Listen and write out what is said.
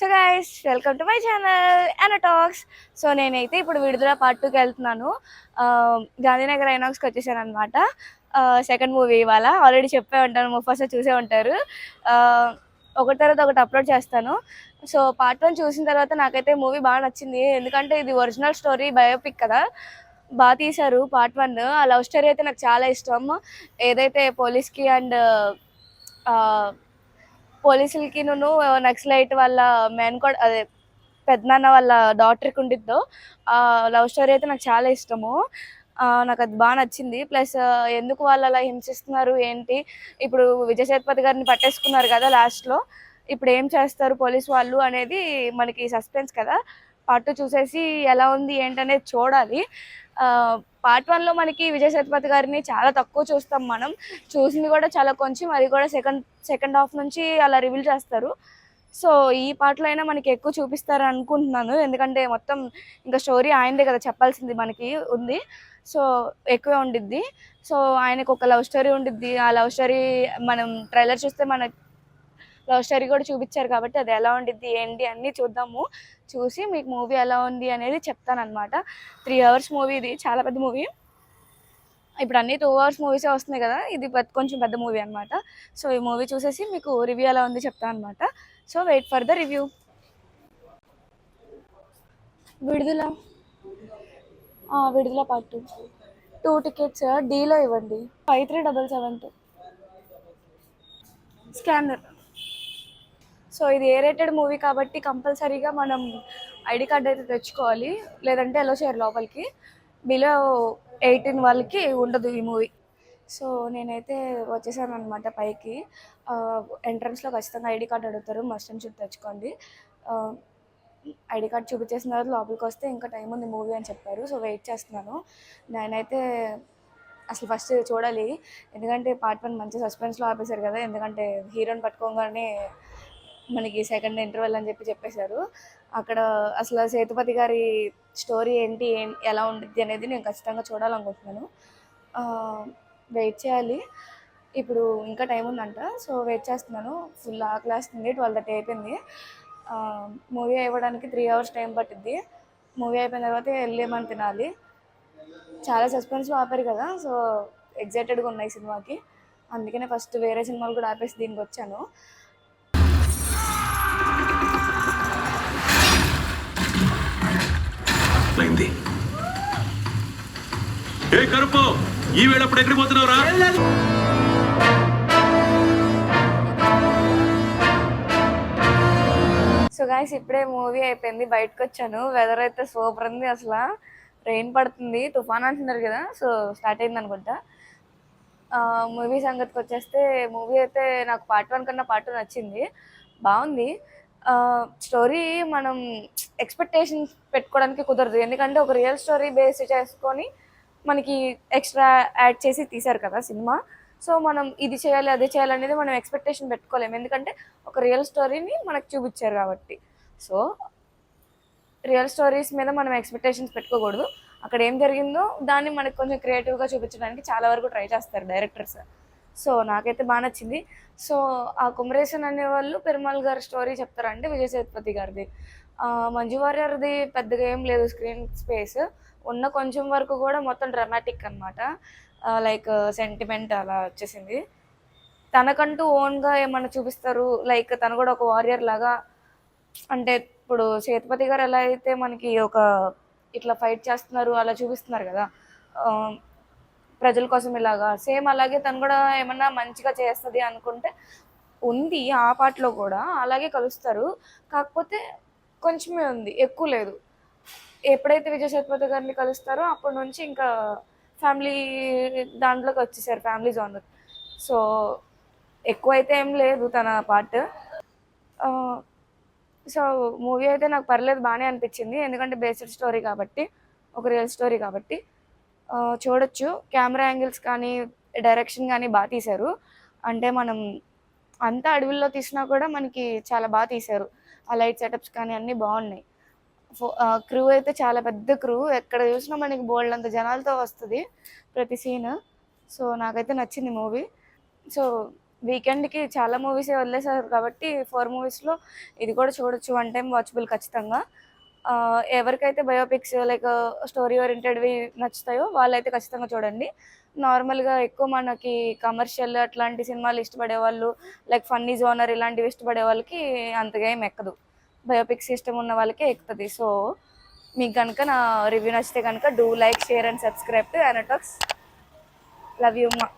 So guys welcome to my channel అనా talks. So నేనైతే ఇప్పుడు విడుదల పార్ట్ 2కి వెళ్తున్నాను. గాంధీనగర్ ఐనాక్స్కి వచ్చేసాను అనమాట. సెకండ్ మూవీ ఇవాళ ఆల్రెడీ చెప్పే ఉంటాను, ముఫాసా చూసే ఉంటారు. ఒకటి తర్వాత ఒకటి అప్లోడ్ చేస్తాను. సో పార్ట్ 1 చూసిన తర్వాత నాకైతే మూవీ బాగా నచ్చింది. ఎందుకంటే ఇది ఒరిజినల్ స్టోరీ, బయోపిక్ కదా, బాగా తీశారు. పార్ట్ 1 ఆ లవ్ స్టోరీ అయితే నాకు చాలా ఇష్టం. ఏదైతే పోలీస్కి అండ్ పోలీసులకి నక్సలైట్ వాళ్ళ మేనకోడ అదే పెద్దనాన్న వాళ్ళ డాటర్కి ఉండిద్దో ఆ లవ్ స్టోరీ అయితే నాకు చాలా ఇష్టము. నాకు అది బాగా నచ్చింది. ప్లస్ ఎందుకు వాళ్ళు అలా హింసిస్తున్నారు ఏంటి, ఇప్పుడు విజయ్ సేతుపతి గారిని పట్టేసుకున్నారు కదా లాస్ట్లో, ఇప్పుడు ఏం చేస్తారు పోలీస్ వాళ్ళు అనేది మనకి సస్పెన్స్ కదా. పార్ట్ 2 చూసేసి ఎలా ఉంది ఏంటనేది చూడాలి. పార్ట్ 1లో మనకి విజయ్ సేతుపతి గారిని చాలా తక్కువ చూస్తాం, మనం చూసింది కూడా చాలా కొంచెం, అది కూడా సెకండ్ హాఫ్ నుంచి అలా రివీల్ చేస్తారు. సో ఈ పాటలో అయినా మనకి ఎక్కువ చూపిస్తారు అనుకుంటున్నాను, ఎందుకంటే మొత్తం ఇంకా స్టోరీ ఆయనదే కదా చెప్పాల్సింది, మనకి ఉంది. సో ఎక్కువే ఉండిద్ది. సో ఆయనకు ఒక లవ్ స్టోరీ ఉండిద్ది. ఆ లవ్ స్టోరీ మనం ట్రైలర్ చూస్తే మన లవ్ స్టోరీ కూడా చూపించారు కాబట్టి అది ఎలా ఉండిద్ది ఏంటి అన్నీ చూద్దాము. చూసి మీకు మూవీ ఎలా ఉంది అనేది చెప్తాను అనమాట. 3 hours మూవీ, ఇది చాలా పెద్ద మూవీ. ఇప్పుడు అన్ని 2 hours మూవీసే వస్తున్నాయి కదా, ఇది కొంచెం పెద్ద మూవీ అనమాట. సో ఈ మూవీ చూసేసి మీకు రివ్యూ ఎలా ఉంది చెప్తాను అనమాట. So wait for the review. విడుదల విడుదల పార్ట్ 2 టికెట్స్ డీలో ఇవ్వండి. 5377 స్కానర్. సో ఇది ఏ రేటెడ్ మూవీ కాబట్టి కంపల్సరీగా మనం ఐడి కార్డ్ అయితే తెచ్చుకోవాలి, లేదంటే అలో చేయరు లోపలికి. బిలో 18 వాళ్ళకి ఉండదు ఈ మూవీ. సో నేనైతే వచ్చేసాను అనమాట పైకి. ఎంట్రన్స్లో ఖచ్చితంగా ఐడి కార్డ్ అడుగుతారు, మస్ట్ అండ్ షుడ్ తెచ్చుకోండి. ఐడి కార్డ్ చూపించేసిన తర్వాత లోపలికి వస్తే ఇంకా టైం ఉంది మూవీ అని చెప్పారు. సో వెయిట్ చేస్తున్నాను. నేనైతే అసలు ఫస్ట్ చూడాలి, ఎందుకంటే పార్ట్ 1 మంచి సస్పెన్స్లో ఆపేశారు కదా, ఎందుకంటే హీరోని పట్టుకోగానే మనకి సెకండ్ ఇంటర్వెల్ అని చెప్పేశారు. అక్కడ అసలు సేతుపతి గారి స్టోరీ ఏంటి, ఎలా ఉండిద్ది అనేది నేను ఖచ్చితంగా చూడాలనుకుంటున్నాను. వెయిట్ చేయాలి. ఇప్పుడు ఇంకా టైం ఉందంట, సో వెయిట్ చేస్తున్నాను. ఫుల్ ఆకలేస్తుంది. 12:30 అయిపోయింది. మూవీ అయిపోవడానికి 3 hours టైం పట్టిద్ది. మూవీ అయిపోయిన తర్వాత వెళ్ళేమని తినాలి. చాలా సస్పెన్స్లో ఆపారు కదా, సో ఎగ్జైటెడ్గా ఉన్నాయి సినిమాకి. అందుకనే ఫస్ట్ వేరే సినిమాలు కూడా ఆపేసి దీనికి వచ్చాను. ఈ వేళప్పుడు ఎక్కడికి పోతున్నావురా? సో గైస్ ఇప్పుడే మూవీ అయిపోయింది, బయటకు వచ్చాను. వెదర్ అయితే సూపర్ ఉంది. అసలు రెయిన్ పడుతుంది, తుఫాన్ అంటున్నారు కదా, సో స్టార్ట్ అయింది అనుకుంటా. మూవీ సంగతికి వచ్చేస్తే మూవీ అయితే నాకు పార్ట్ 1 కన్నా పార్ట్ 2 నచ్చింది, బాగుంది. స్టోరీ మనం ఎక్స్పెక్టేషన్స్ పెట్టుకోవడానికి కుదరదు, ఎందుకంటే ఒక రియల్ స్టోరీ బేస్ చేసుకొని మనకి ఎక్స్ట్రా యాడ్ చేసి తీశారు కదా సినిమా. సో మనం ఇది చేయాలి అది చేయాలనేది మనం ఎక్స్పెక్టేషన్ పెట్టుకోలేము, ఎందుకంటే ఒక రియల్ స్టోరీని మనకు చూపించారు కాబట్టి. సో రియల్ స్టోరీస్ మీద మనం ఎక్స్పెక్టేషన్స్ పెట్టుకోకూడదు. అక్కడ ఏం జరిగిందో దాన్ని మనకు కొంచెం క్రియేటివ్గా చూపించడానికి చాలా వరకు ట్రై చేస్తారు డైరెక్టర్స్. సో నాకైతే బాగా నచ్చింది. సో ఆ కుమరేషన్ అనేవాళ్ళు పెరుమాళ్ గారి స్టోరీ చెప్తారండి, విజయ్ సేతుపతి గారిది. మంజు వారియర్ది పెద్దగా ఏం లేదు స్క్రీన్ స్పేస్, ఉన్న కొంచెం వరకు కూడా మొత్తం డ్రామాటిక్ అనమాట, లైక్ సెంటిమెంట్ అలా వచ్చేసింది. తనకంటూ ఓన్గా ఏమన్నా చూపిస్తారు, లైక్ తను కూడా ఒక వారియర్ లాగా. అంటే ఇప్పుడు సేతుపతి గారు ఎలా అయితే మనకి ఒక ఇట్లా ఫైట్ చేస్తున్నారు అలా చూపిస్తున్నారు కదా ప్రజల కోసం, ఇలాగా సేమ్ అలాగే తను కూడా ఏమన్నా మంచిగా చేస్తుంది అనుకుంటే ఉంది ఆ పాటలో కూడా అలాగే కలుస్తారు. కాకపోతే కొంచెమే ఉంది, ఎక్కువ లేదు. ఎప్పుడైతే విజయ్ సేతుపతి గారిని కలుస్తారో అప్పటి నుంచి ఇంకా ఫ్యామిలీ దాంట్లోకి వచ్చేసారు, ఫ్యామిలీ జోన్. సో ఎక్కువైతే ఏం లేదు తన పార్ట్. సో మూవీ అయితే నాకు పర్లేదు, బాగానే అనిపించింది, ఎందుకంటే బేస్డ్ స్టోరీ కాబట్టి, ఒక రియల్ స్టోరీ కాబట్టి చూడొచ్చు. కెమెరా యాంగిల్స్ కానీ డైరెక్షన్ కానీ బాగా తీశారు. అంటే మనం అంతా అడవుల్లో తీసినా కూడా మనకి చాలా బాగా తీశారు. ఆ లైట్ సెటప్స్ కానీ అన్నీ బాగున్నాయి. క్రూ అయితే చాలా పెద్ద క్రూ, ఎక్కడ చూసినా మనకి బోల్డ్ అంత జనాలతో వస్తుంది ప్రతి సీన్. సో నాకైతే నచ్చింది మూవీ. సో వీకెండ్కి చాలా మూవీసే వదిలేశారు కాబట్టి 4 మూవీస్లో ఇది కూడా చూడొచ్చు, 1 టైం వాచబుల్ ఖచ్చితంగా. ఎవరికైతే బయోపిక్స్ లైక్ స్టోరీ ఓరియంటెడ్వి నచ్చుతాయో వాళ్ళైతే ఖచ్చితంగా చూడండి. నార్మల్గా ఎక్కువ మనకి కమర్షియల్ అట్లాంటి సినిమాలు ఇష్టపడే వాళ్ళు, లైక్ ఫన్నీ జోనర్ ఇలాంటివి ఇష్టపడే వాళ్ళకి అంతగా ఏం ఎక్కదు. బయోపిక్స్ ఇష్టం ఉన్న వాళ్ళకే ఎక్కుతుంది. సో మీకు కనుక నా రివ్యూ నచ్చితే కనుక do like, share and subscribe to Yana Talks. Love you అమ్మా.